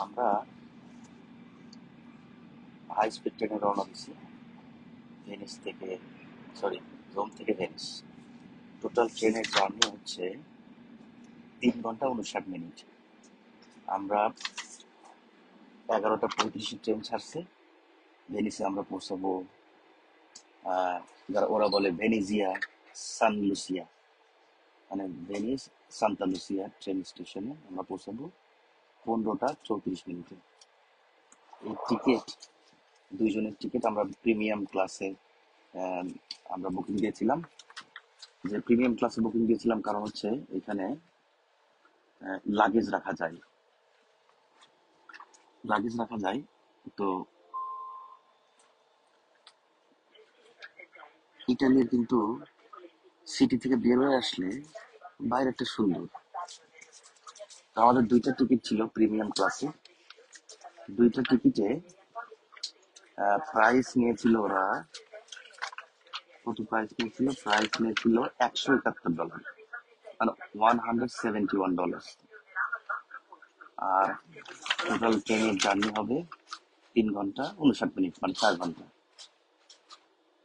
আমরা high speed ট্রেনে রওনা দিছি ভেনিস থেকে, সরি, রোম থেকে ভেনিস। টোটাল ট্রেনের জার্নি হচ্ছে 3 ঘন্টা 59 মিনিট। আমরা 11টা 35 ট্রেন ছাড়ছে। ভেনিসে আমরা পৌঁছাবো, ওরা বলে ভেনিজিয়া সান লুসিয়া, মানে ভেনিস সান্তা লুসিয়া ট্রেন স্টেশনে আমরা পৌঁছাবো 15টা 34 মিনিটে। এই টিকিট, দুইজনের টিকিট আমরা প্রিমিয়াম ক্লাসে আমরা বুকিং দিয়েছিলাম। যে প্রিমিয়াম ক্লাসে বুকিং দিয়েছিলাম কারণ হচ্ছে এখানে লাগেজ রাখা যায়, তো ইটালির কিন্তু সিটি থেকে বের হয়ে আসলে বাইরেটা সুন্দর। তো আমাদের 2টা টিকিট ছিল প্রিমিয়াম ক্লাসে। 2টা টিকিটে প্রাইস নিয়েছিল ওরা, কত প্রাইস নিয়েছিল? প্রাইস নিয়েছিল $171, মানে $171। আর টোটাল ট্রেনের জার্নি হবে 3 ঘন্টা 59 মিনিট, মানে 4 ঘন্টা।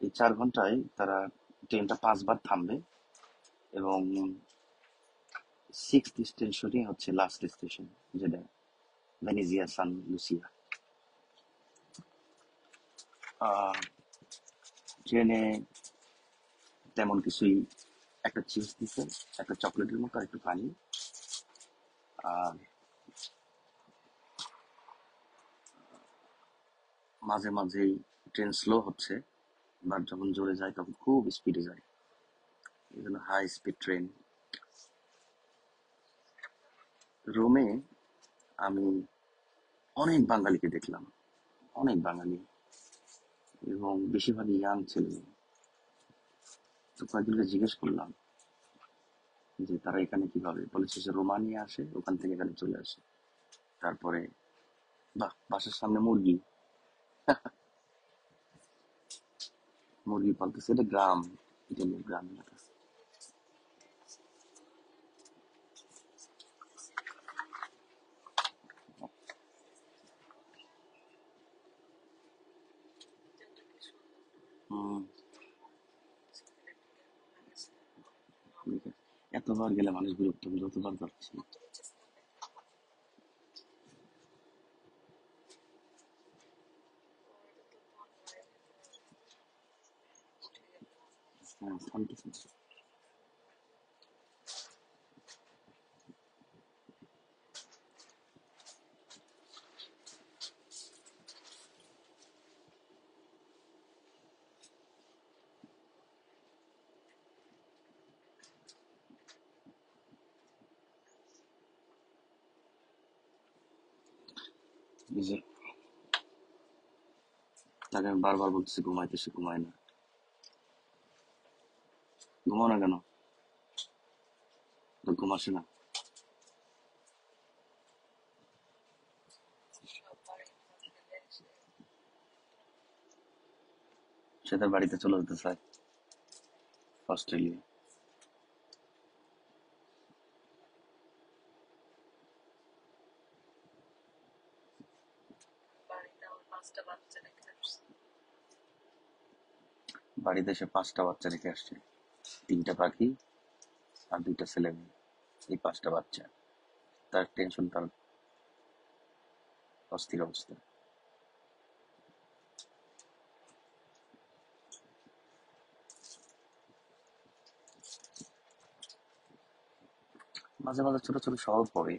এই 4 ঘন্টায় তারা ট্রেনটা 5 বার থামবে এবং 6th স্টেশনই হচ্ছে লাস্ট স্টেশন, যেটা ভেনিজিয়া সান লুসিয়া। ট্রেনে তেমন কিছুই, একটা চিপস দিছে, একটা চকলেটের মতো, আর একটু পানি। আর মাঝে মাঝেই ট্রেন স্লো হচ্ছে, বাট যখন জোরে যায় তখন খুব স্পিডে যায়, এই জন্য হাই স্পিড ট্রেন। রোমে আমি অনেক বাঙালিকে দেখলাম, অনেক বাঙালি, এবং বেশিরভাগই ইয়াং ছেলে। তো কয়েকজনকে জিজ্ঞেস করলাম যে তারা এখানে কিভাবে, বলেছে যে রোমানিয়া আসে, ওখান থেকে এখানে চলে আসে। তারপরে বাহ, বাসার সামনে মুরগি, মুরগি পালতেছে। এটা গ্রাম, ইটালির গ্রাম এলাকা। হম, এতবার গেলে মানুষ বিরক্ত হবে, যতবার যাচ্ছি। হ্যাঁ, থামতেছে না। এই যে তাকে আমি বারবার বলতেছি ঘুমাইতে, সে ঘুমায় না। ঘুমাও না কেন? তো ঘুম আসে না? সে তার বাড়িতে চলে যেতে চায়, অস্ট্রেলিয়া। বাড়িতে সে 5টা বাচ্চা রেখে আসছে, 3টা পাখি আর 2টা ছেলে মেয়ে। এই 5টা বাচ্চা, তার টেনশন, তার অস্থির অবস্থা। মাঝে মাঝে ছোট ছোট শহর পড়ে,